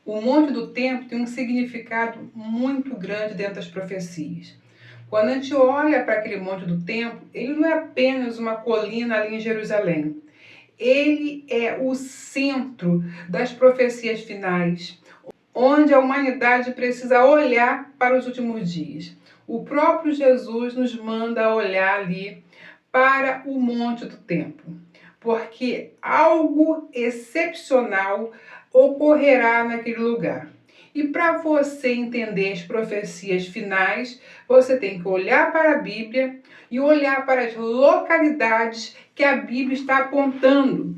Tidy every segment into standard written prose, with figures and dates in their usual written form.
O Monte do Templo tem um significado muito grande dentro das profecias. Quando a gente olha para aquele Monte do Templo, ele não é apenas uma colina ali em Jerusalém. Ele é o centro das profecias finais, onde a humanidade precisa olhar para os últimos dias. O próprio Jesus nos manda olhar ali para o Monte do Templo, porque algo excepcional ocorrerá naquele lugar. E para você entender as profecias finais, você tem que olhar para a Bíblia e olhar para as localidades que a Bíblia está apontando.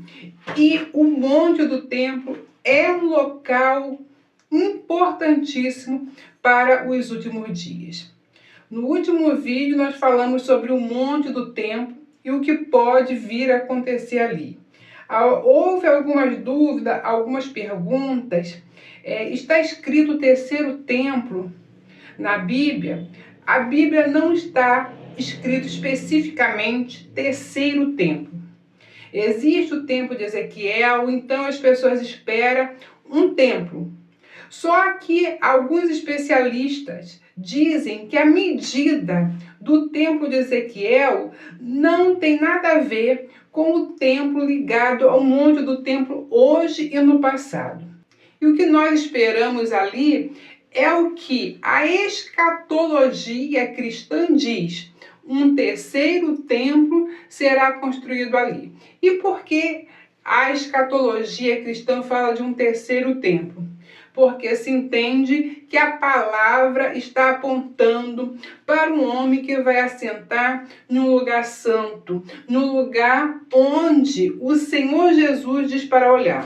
E o Monte do Templo é um local importantíssimo para os últimos dias. No último vídeo nós falamos sobre o Monte do Templo e o que pode vir a acontecer ali. Houve algumas dúvidas, algumas perguntas. Está escrito o terceiro templo na Bíblia? A Bíblia não está escrito especificamente terceiro templo. Existe o templo de Ezequiel, então as pessoas esperam um templo. Só que alguns especialistas dizem que a medida do templo de Ezequiel não tem nada a ver com o templo ligado ao Monte do Templo hoje e no passado. E o que nós esperamos ali é o que a escatologia cristã diz. Um terceiro templo será construído ali. E por que a escatologia cristã fala de um terceiro templo? Porque se entende que a palavra está apontando para um homem que vai assentar num lugar santo, no lugar onde o Senhor Jesus diz para olhar.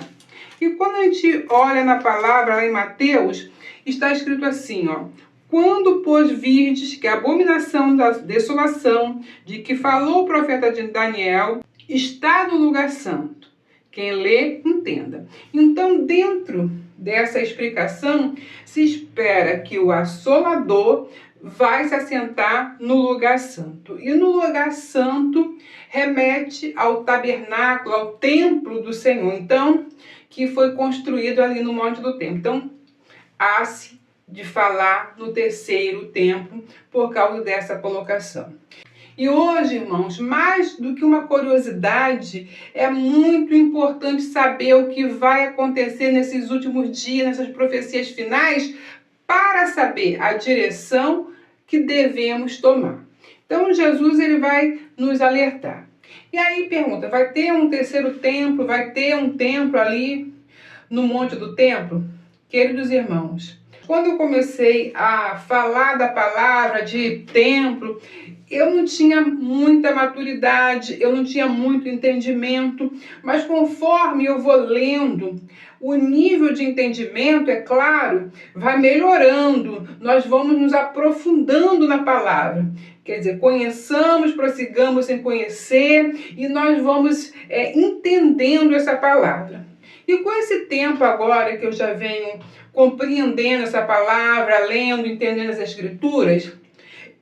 E quando a gente olha na palavra lá em Mateus, está escrito assim, ó: quando, pois, virdes que a abominação da desolação de que falou o profeta Daniel está no lugar santo. Quem lê, entenda. Então, dentro dessa explicação, se espera que o assolador vai se assentar no lugar santo. E no lugar santo remete ao tabernáculo, ao templo do Senhor. Então, que foi construído ali no Monte do Templo. Então, há-se de falar no terceiro templo por causa dessa colocação. E hoje, irmãos, mais do que uma curiosidade, é muito importante saber o que vai acontecer nesses últimos dias, nessas profecias finais, para saber a direção que devemos tomar. Então, Jesus ele vai nos alertar. E aí pergunta, vai ter um terceiro templo, vai ter um templo ali no Monte do Templo? Queridos irmãos, quando eu comecei a falar da palavra de templo, eu não tinha muita maturidade, eu não tinha muito entendimento, mas conforme eu vou lendo, o nível de entendimento, é claro, vai melhorando, nós vamos nos aprofundando na palavra. Quer dizer, conheçamos, prossigamos em conhecer e nós vamos entendendo essa palavra. E com esse tempo agora que eu já venho compreendendo essa palavra, lendo, entendendo as escrituras,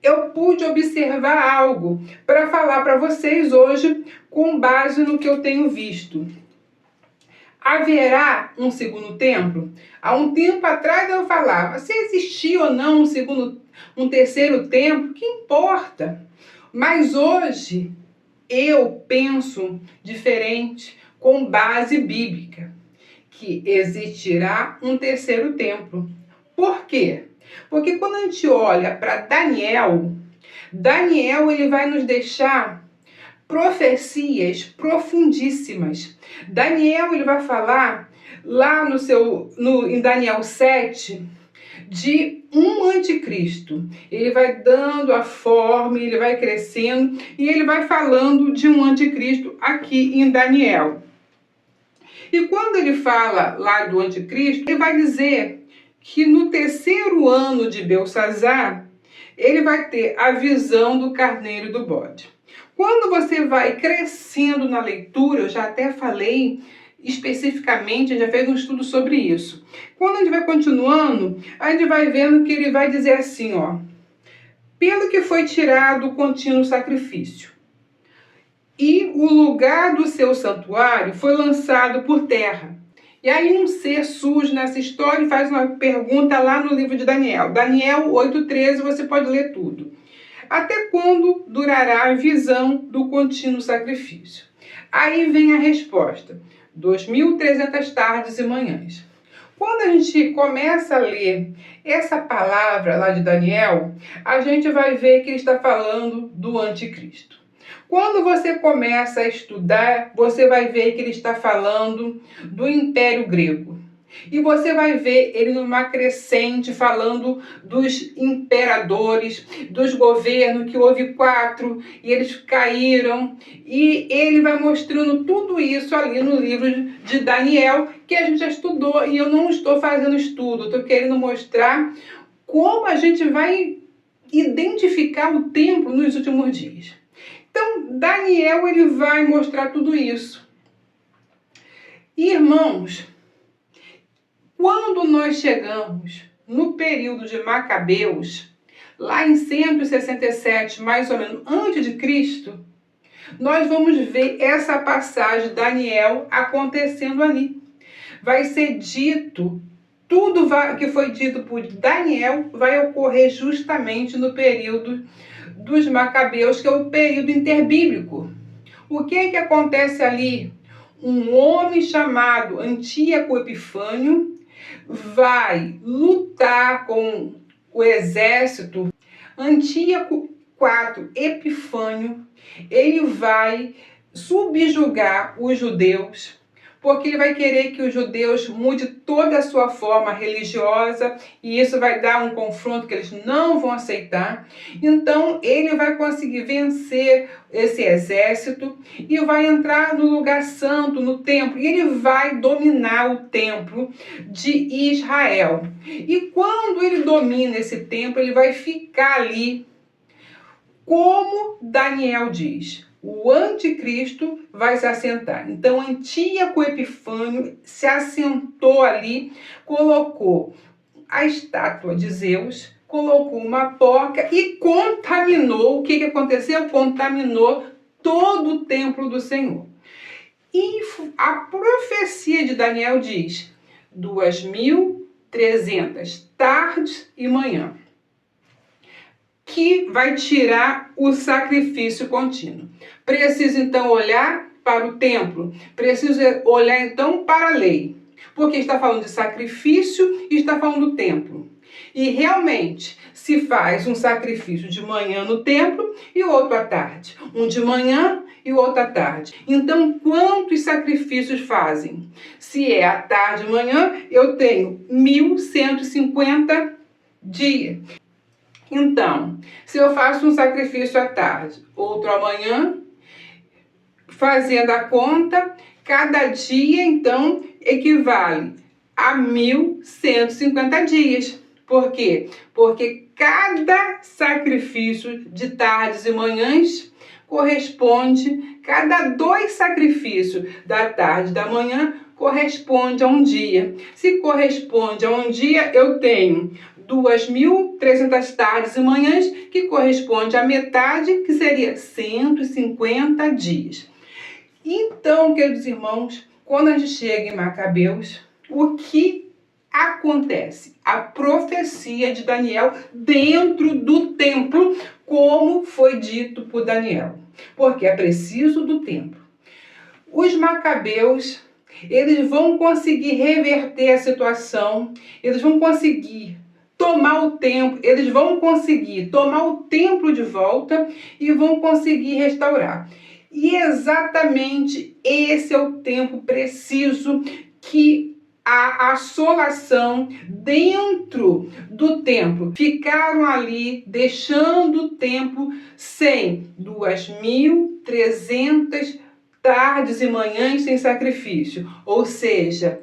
eu pude observar algo para falar para vocês hoje com base no que eu tenho visto. Haverá um segundo templo? Há um tempo atrás eu falava, se existia ou não um terceiro templo, que importa? Mas hoje eu penso diferente com base bíblica, que existirá um terceiro templo. Por quê? Porque quando a gente olha para Daniel ele vai nos deixar profecias profundíssimas. Daniel ele vai falar lá em Daniel 7 de um anticristo. Ele vai dando a forma, ele vai crescendo e ele vai falando de um anticristo aqui em Daniel. E quando ele fala lá do anticristo, ele vai dizer que no terceiro ano de Belsazar, ele vai ter a visão do carneiro e do bode. Quando você vai crescendo na leitura, eu já até falei especificamente, já fez um estudo sobre isso. Quando a gente vai continuando, a gente vai vendo que ele vai dizer assim, ó: pelo que foi tirado o contínuo sacrifício, e o lugar do seu santuário foi lançado por terra, E aí um ser surge nessa história e faz uma pergunta lá no livro de Daniel. Daniel 8,13, você pode ler tudo. Até quando durará a visão do contínuo sacrifício? Aí vem a resposta: 2.300 tardes e manhãs. Quando a gente começa a ler essa palavra lá de Daniel, a gente vai ver que ele está falando do anticristo. Quando você começa a estudar, você vai ver que ele está falando do Império Grego. E você vai ver ele numa crescente falando dos imperadores, dos governos, que houve 4 e eles caíram. E ele vai mostrando tudo isso ali no livro de Daniel, que a gente já estudou. E eu não estou fazendo estudo, estou querendo mostrar como a gente vai identificar o templo nos últimos dias. Então, Daniel ele vai mostrar tudo isso. Irmãos, quando nós chegamos no período de Macabeus, lá em 167, mais ou menos, antes de Cristo, nós vamos ver essa passagem de Daniel acontecendo ali. Vai ser dito, tudo que foi dito por Daniel vai ocorrer justamente no período dos Macabeus, que é o período interbíblico. O que acontece ali? Um homem chamado Antíoco Epifânio vai lutar com o exército. Antíoco IV Epifânio, ele vai subjugar os judeus, porque ele vai querer que os judeus mudem toda a sua forma religiosa, e isso vai dar um confronto que eles não vão aceitar. Então ele vai conseguir vencer esse exército e vai entrar no lugar santo, no templo, e ele vai dominar o templo de Israel. E quando ele domina esse templo, ele vai ficar ali, como Daniel diz: o anticristo vai se assentar. Então, Antíoco Epifânio se assentou ali, colocou a estátua de Zeus, colocou uma porca e contaminou. O que aconteceu? Contaminou todo o templo do Senhor. E a profecia de Daniel diz: 2.300 tardes e manhã, que vai tirar o sacrifício contínuo. Preciso então olhar para o templo, preciso olhar então para a lei, porque está falando de sacrifício e está falando do templo. E realmente se faz um sacrifício de manhã no templo e outro à tarde, um de manhã e outro à tarde. Então, quantos sacrifícios fazem? Se é à tarde e manhã, eu tenho 1.150 dias. Então, se eu faço um sacrifício à tarde, outro amanhã, fazendo a conta, cada dia, então, equivale a 1.150 dias. Por quê? Porque cada sacrifício de tardes e manhãs corresponde, cada 2 sacrifícios da tarde e da manhã corresponde a um dia. Se corresponde a um dia, eu tenho 2.300 tardes e manhãs, que corresponde à metade, que seria 150 dias. Então, queridos irmãos, quando a gente chega em Macabeus, o que acontece? A profecia de Daniel dentro do templo, como foi dito por Daniel, porque é preciso do templo. Os Macabeus, eles vão conseguir reverter a situação, eles vão conseguir tomar o templo, eles vão conseguir tomar o templo de volta e vão conseguir restaurar. E exatamente esse é o tempo preciso que a assolação dentro do templo. Ficaram ali, deixando o templo sem 2.300 tardes e manhãs sem sacrifício. Ou seja,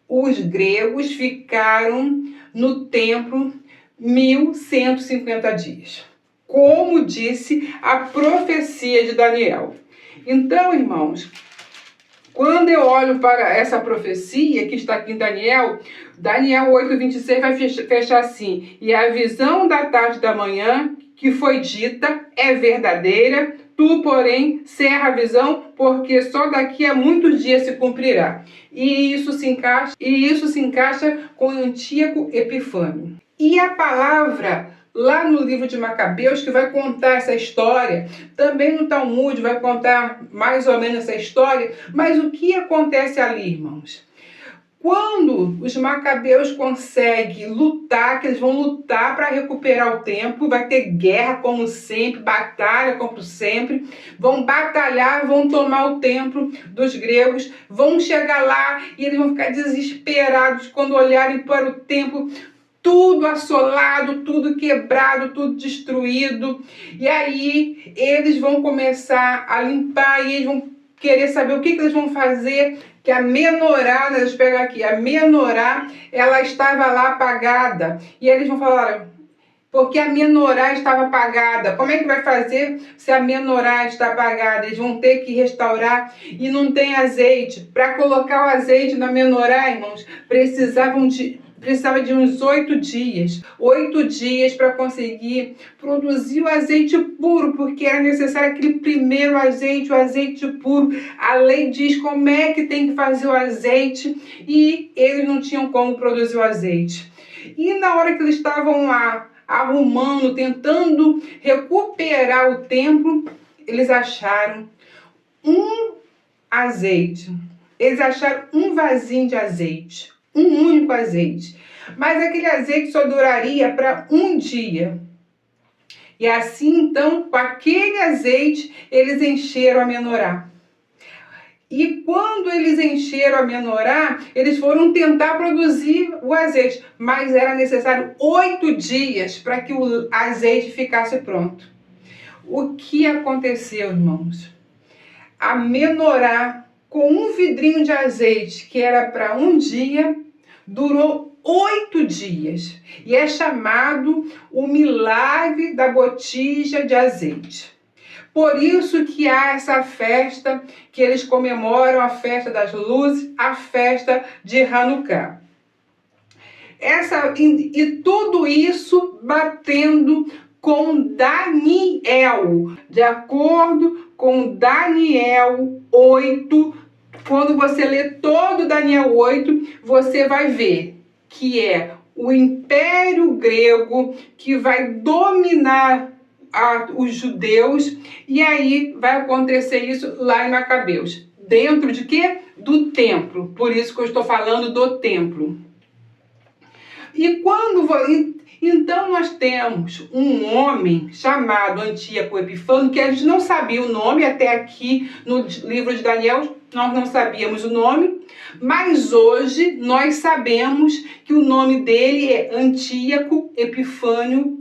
os gregos ficaram no templo 1.150 dias, como disse a profecia de Daniel. Então, irmãos, quando eu olho para essa profecia que está aqui em Daniel 8,26 vai fechar assim: e a visão da tarde e da manhã que foi dita é verdadeira, Tu, porém, cerra a visão, porque só daqui a muitos dias se cumprirá. E isso se encaixa com Antíoco Epifânio. E a palavra lá no livro de Macabeus, que vai contar essa história, também no Talmud vai contar mais ou menos essa história, mas o que acontece ali, irmãos? Quando os macabeus conseguem lutar, que eles vão lutar para recuperar o templo, vai ter guerra como sempre, batalha como sempre, vão batalhar, vão tomar o templo dos gregos, vão chegar lá e eles vão ficar desesperados quando olharem para o templo, tudo assolado, tudo quebrado, tudo destruído. E aí eles vão começar a limpar e eles vão querer saber o que eles vão fazer, que a menorá, deixa eu pegar aqui, a menorá, ela estava lá apagada. E eles vão falar, porque a menorá estava apagada. Como é que vai fazer se a menorá está apagada? Eles vão ter que restaurar e não tem azeite. Para colocar o azeite na menorá, irmãos, precisava de uns 8 dias. 8 dias para conseguir produzir o azeite puro, porque era necessário aquele primeiro azeite, o azeite puro. A lei diz como é que tem que fazer o azeite e eles não tinham como produzir o azeite. E na hora que eles estavam lá arrumando, tentando recuperar o templo, eles acharam um azeite. Eles acharam um vasinho de azeite. Um único azeite. Mas aquele azeite só duraria para um dia. E assim, então, com aquele azeite, eles encheram a menorá. E quando eles encheram a menorá, eles foram tentar produzir o azeite. Mas era necessário 8 dias para que o azeite ficasse pronto. O que aconteceu, irmãos? A menorá, com um vidrinho de azeite, que era para um dia, durou 8 dias. E é chamado o milagre da botija de azeite. Por isso que há essa festa que eles comemoram, a festa das luzes, a festa de Hanukkah. E tudo isso batendo com Daniel, de acordo com Daniel 8, quando você lê todo Daniel 8, você vai ver que é o Império Grego que vai dominar os judeus, e aí vai acontecer isso lá em Macabeus. Dentro de quê? Do templo. Por isso que eu estou falando do templo. Então nós temos um homem chamado Antíoco Epifânio, que a gente não sabia o nome até aqui no livro de Daniel, nós não sabíamos o nome, mas hoje nós sabemos que o nome dele é Antíoco Epifânio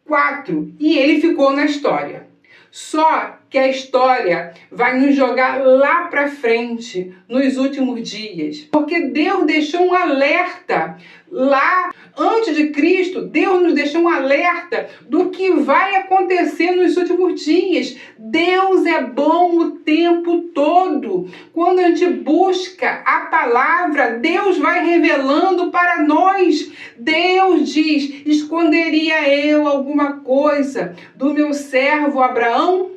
IV, e ele ficou na história. Só que a história vai nos jogar lá para frente, nos últimos dias. Porque Deus deixou um alerta lá, antes de Cristo, Deus nos deixou um alerta do que vai acontecer nos últimos dias. Deus é bom o tempo todo. Quando a gente busca a palavra, Deus vai revelando para nós. Deus diz, esconderia eu alguma coisa do meu servo Abraão?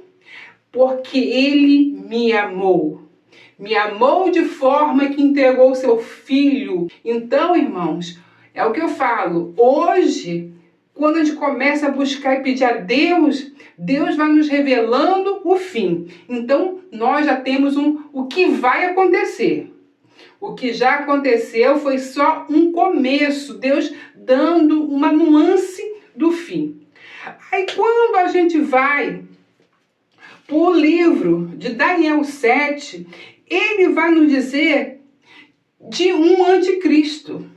Porque ele me amou. Me amou de forma que entregou seu filho. Então, irmãos, é o que eu falo. Hoje, quando a gente começa a buscar e pedir a Deus, Deus vai nos revelando o fim. Então, nós já temos o que vai acontecer. O que já aconteceu foi só um começo. Deus dando uma nuance do fim. Aí, quando a gente vai para o livro de Daniel 7, ele vai nos dizer de um anticristo.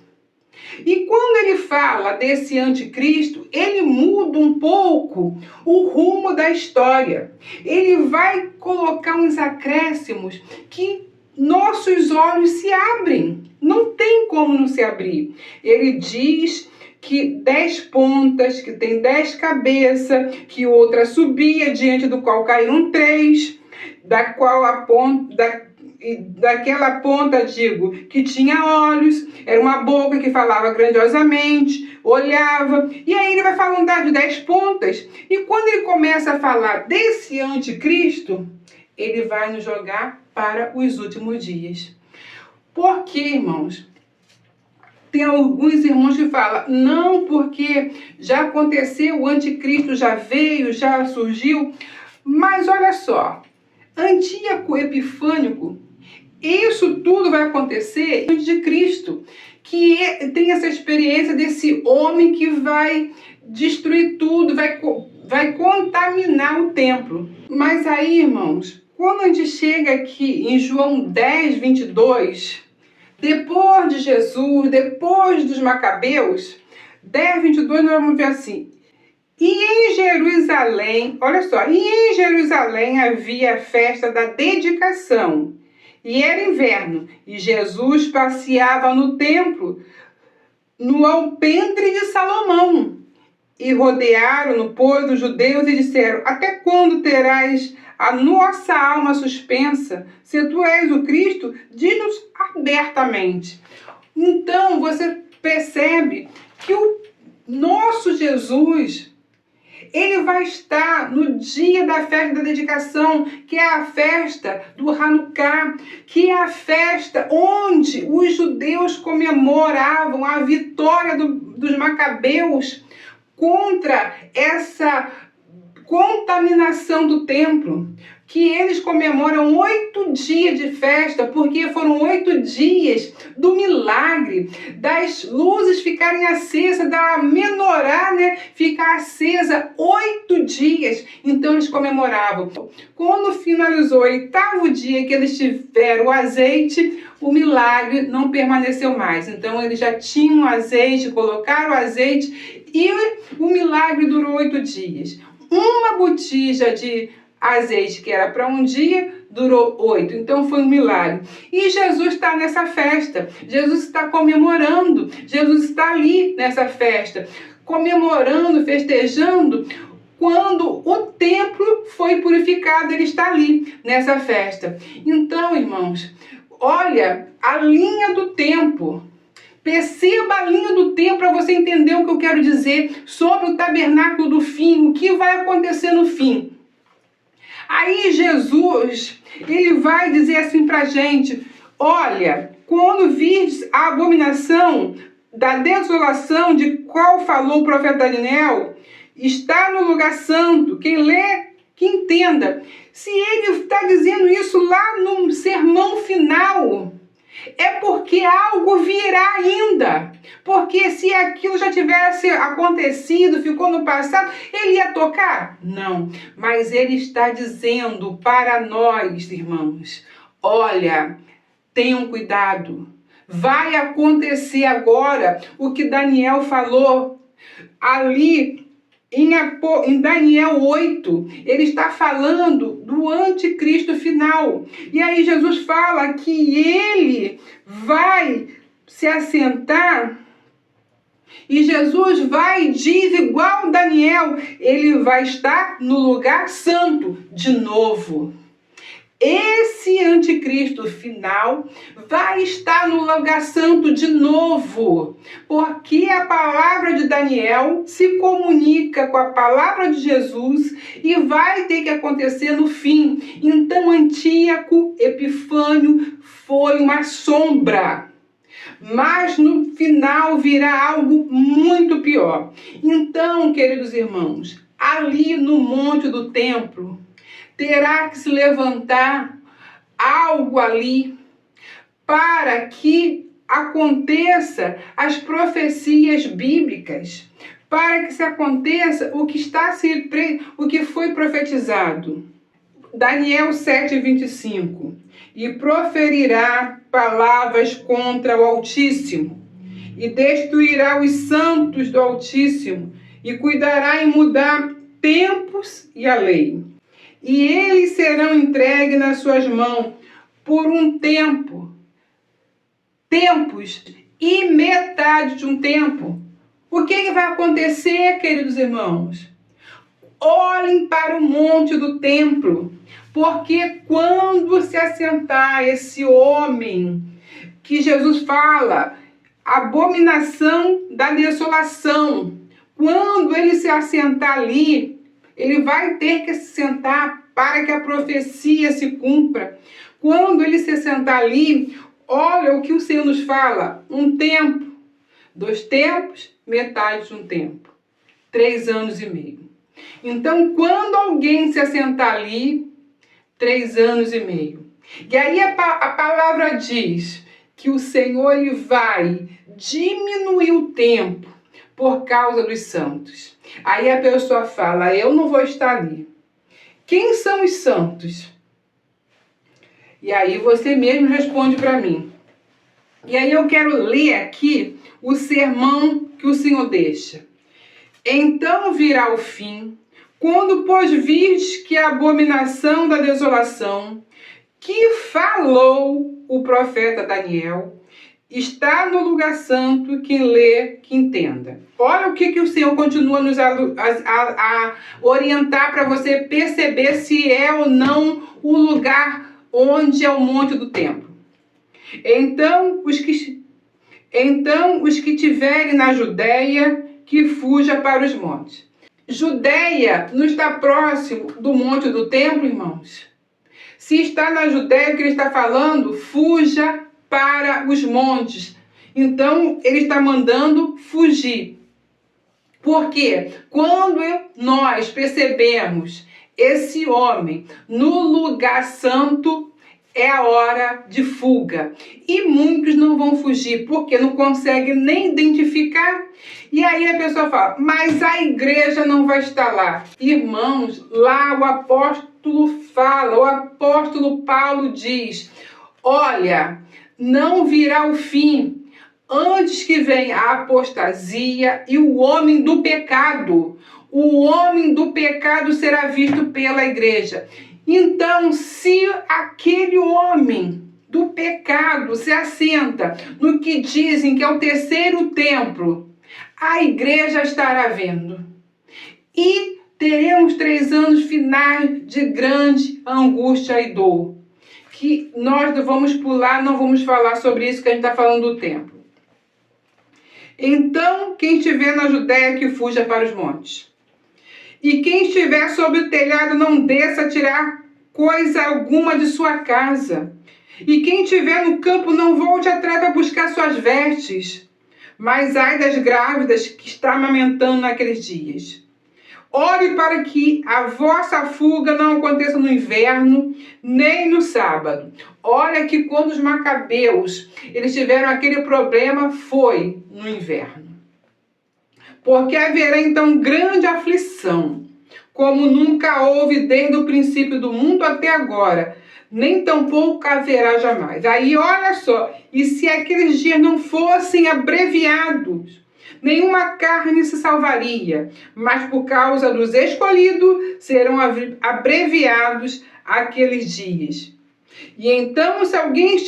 E quando ele fala desse anticristo, ele muda um pouco o rumo da história. Ele vai colocar uns acréscimos que nossos olhos se abrem. Não tem como não se abrir. Ele diz que 10 pontas, que tem 10 cabeças, que outra subia, diante do qual caíram 3, da qual a ponta... daquela ponta, digo, que tinha olhos, era uma boca que falava grandiosamente, olhava, e aí ele vai falando das 10 pontas, e quando ele começa a falar desse anticristo, ele vai nos jogar para os últimos dias. Por quê, irmãos? Tem alguns irmãos que falam, não, porque já aconteceu, o anticristo já veio, já surgiu, mas olha só, Antíoco Epifânico, isso tudo vai acontecer antes de Cristo, que tem essa experiência desse homem que vai destruir tudo, vai contaminar o templo. Mas aí, irmãos, quando a gente chega aqui em João 10, 22, depois de Jesus, depois dos Macabeus, 10, 22, nós vamos ver assim. E em Jerusalém, olha só, e em Jerusalém havia a festa da dedicação, e era inverno, e Jesus passeava no templo, no alpendre de Salomão. E rodearam-no, pois, os judeus e disseram, até quando terás a nossa alma suspensa? Se tu és o Cristo, diz-nos abertamente. Então, você percebe que o nosso Jesus, ele vai estar no dia da festa da dedicação, que é a festa do Hanukkah, que é a festa onde os judeus comemoravam a vitória dos Macabeus contra essa contaminação do templo, que eles comemoram 8 dias de festa, porque foram 8 dias do milagre, das luzes ficarem acesas, da menorá, ficar acesa 8 dias. Então eles comemoravam. Quando finalizou o 8º dia que eles tiveram o azeite, o milagre não permaneceu mais. Então eles já tinham azeite, colocaram o azeite e o milagre durou 8 dias. Uma botija de azeite que era para um dia, durou 8. Então foi um milagre. E Jesus está nessa festa. Jesus está comemorando. Jesus está ali nessa festa, comemorando, festejando. Quando o templo foi purificado, ele está ali nessa festa. Então, irmãos, olha a linha do tempo. Perceba a linha do tempo para você entender o que eu quero dizer sobre o tabernáculo do fim, o que vai acontecer no fim. Aí Jesus, ele vai dizer assim para a gente, olha, quando virdes a abominação da desolação de qual falou o profeta Daniel, está no lugar santo, quem lê, que entenda. Se ele está dizendo isso lá no sermão final, é porque algo virá ainda. Porque se aquilo já tivesse acontecido, ficou no passado, ele ia tocar? Não. Mas ele está dizendo para nós, irmãos, olha, tenham cuidado. Vai acontecer agora o que Daniel falou ali em Daniel 8, ele está falando do anticristo final. E aí Jesus fala que ele vai se assentar e Jesus vai e diz igual Daniel, ele vai estar no lugar santo de novo. Esse anticristo final vai estar no lugar santo de novo, porque a palavra de Daniel se comunica com a palavra de Jesus e vai ter que acontecer no fim. Então Antíoco Epifânio foi uma sombra, mas no final virá algo muito pior. Então, queridos irmãos, ali no monte do templo, terá que se levantar algo ali para que aconteça as profecias bíblicas, para que se aconteça o que foi profetizado. Daniel 7:25. E proferirá palavras contra o Altíssimo, e destruirá os santos do Altíssimo, e cuidará em mudar tempos e a lei. E eles serão entregues nas suas mãos por um tempo, tempos e metade de um tempo. O que vai acontecer, queridos irmãos? olhem para o monte do templo, porque quando se assentar esse homem que Jesus fala, abominação da desolação, quando ele se assentar ali, ele vai ter que se sentar para que a profecia se cumpra. Quando ele se sentar ali, olha o que o Senhor nos fala: um tempo, 2 tempos, metade de um tempo, 3 anos e meio. Então, quando alguém se assentar ali, 3 anos e meio. E aí a palavra diz que o Senhor ele vai diminuir o tempo por causa dos santos. Aí a pessoa fala: eu não vou estar ali. Quem são os santos? E aí você mesmo responde para mim. E aí eu quero ler aqui o sermão que o Senhor deixa. Então virá o fim, quando pois virdes que a abominação da desolação, que falou o profeta Daniel, está no lugar santo, quem lê, que entenda. Olha o que o Senhor continua nos a orientar para você perceber se é ou não o lugar onde é o monte do templo. Então os que tiverem na Judéia, que fuja para os montes. Judéia não está próximo do monte do templo, irmãos? Se está na Judéia, o que ele está falando, fuja para os montes. Então, ele está mandando fugir. Por quê? Quando nós percebemos esse homem no lugar santo, é a hora de fuga. E muitos não vão fugir, porque não conseguem nem identificar. E aí a pessoa fala: mas a igreja não vai estar lá. Irmãos, lá o apóstolo fala, o apóstolo Paulo diz: olha, não virá o fim antes que venha a apostasia e o homem do pecado. O homem do pecado será visto pela igreja. Então, se aquele homem do pecado se assenta no que dizem que é o terceiro templo, a igreja estará vendo. E teremos 3 anos finais de grande angústia e dor. Que nós vamos pular, não vamos falar sobre isso, que a gente está falando do templo. Então, quem estiver na Judéia, que fuja para os montes. E quem estiver sobre o telhado, não desça a tirar coisa alguma de sua casa. E quem estiver no campo, não volte atrás a buscar suas vestes. Mas ai das grávidas que está amamentando naqueles dias. Ore para que a vossa fuga não aconteça no inverno, nem no sábado. Olha que quando os macabeus eles tiveram aquele problema, foi no inverno. Porque haverá então grande aflição, como nunca houve desde o princípio do mundo até agora, nem tampouco haverá jamais. Aí olha só, e se aqueles dias não fossem abreviados, nenhuma carne se salvaria, mas por causa dos escolhidos serão abreviados aqueles dias. E então se alguém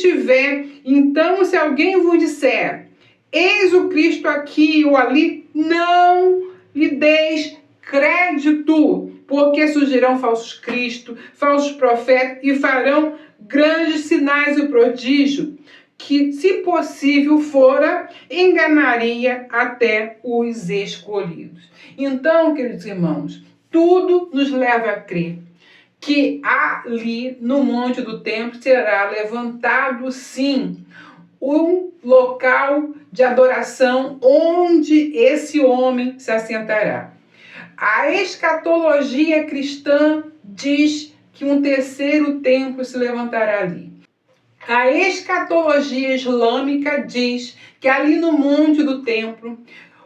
vos disser: eis o Cristo aqui ou ali, não lhe deis crédito, porque surgirão falsos cristos, falsos profetas e farão grandes sinais e prodígios, que, se possível fora, enganaria até os escolhidos. Então, queridos irmãos, tudo nos leva a crer que ali no monte do templo será levantado, sim, um local de adoração onde esse homem se assentará. A escatologia cristã diz que um terceiro templo se levantará ali. A escatologia islâmica diz que ali no monte do templo,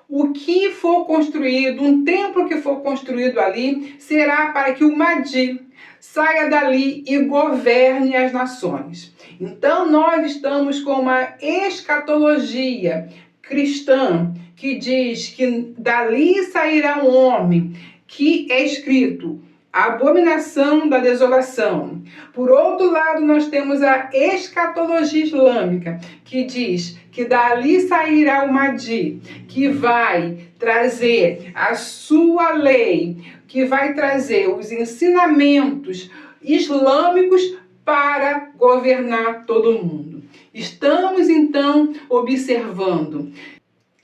o que for construído, um templo que for construído ali, será para que o Mahdi saia dali e governe as nações. Então nós estamos com uma escatologia cristã que diz que dali sairá um homem, que é escrito: a abominação da desolação. Por outro lado, nós temos a escatologia islâmica, que diz que dali sairá o Mahdi, que vai trazer a sua lei, que vai trazer os ensinamentos islâmicos para governar todo mundo. Estamos, então, observando.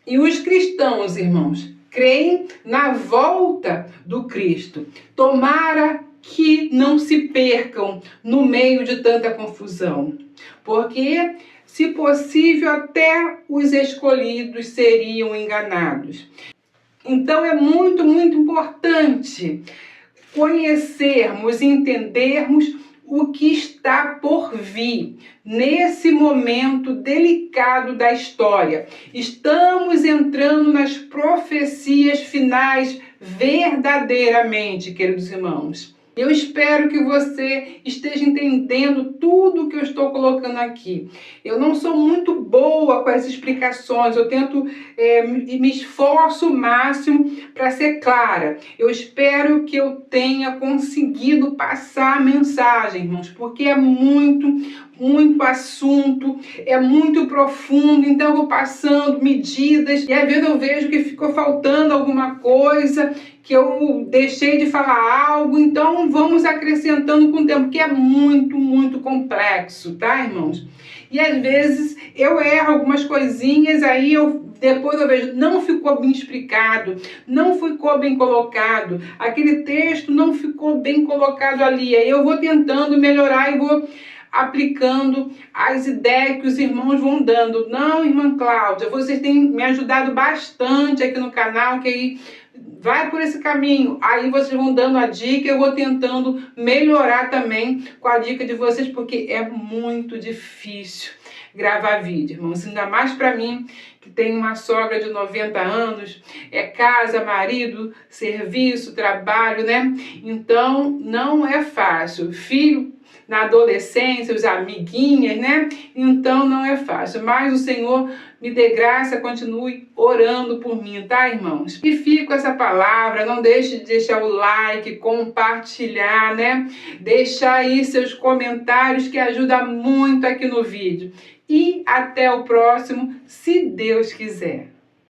E os cristãos, irmãos, creem na volta do Cristo. Tomara que não se percam no meio de tanta confusão, porque, se possível, até os escolhidos seriam enganados. Então é muito, muito importante conhecermos e entendermos o que está por vir nesse momento delicado da história. Estamos entrando nas profecias finais verdadeiramente, queridos irmãos. Eu espero que você esteja entendendo tudo o que eu estou colocando aqui. Eu não sou muito boa com as explicações, eu tento me esforço o máximo para ser clara. Eu espero que eu tenha conseguido passar a mensagem, irmãos, porque é muito assunto, é muito profundo, então eu vou passando medidas e às vezes eu vejo que ficou faltando alguma coisa, que eu deixei de falar algo, então vamos acrescentando com o tempo, que é muito complexo, tá, irmãos? E às vezes eu erro algumas coisinhas, aí depois eu vejo, não ficou bem explicado, não ficou bem colocado, aquele texto não ficou bem colocado ali, aí eu vou tentando melhorar e vou aplicando as ideias que os irmãos vão dando. Não, irmã Cláudia, vocês têm me ajudado bastante aqui no canal, que aí vai por esse caminho, aí vocês vão dando a dica, eu vou tentando melhorar também com a dica de vocês, porque é muito difícil gravar vídeo, irmãos, ainda mais para mim, que tem uma sogra de 90 anos, é casa, marido, serviço, trabalho, né? Então, não é fácil. Filho na adolescência, os amiguinhas, né? Então, não é fácil. Mas o Senhor me dê graça, continue orando por mim, tá, irmãos? E fico com essa palavra, não deixe de deixar o like, compartilhar, né? Deixar aí seus comentários, que ajuda muito aqui no vídeo. E até o próximo, se Deus quiser.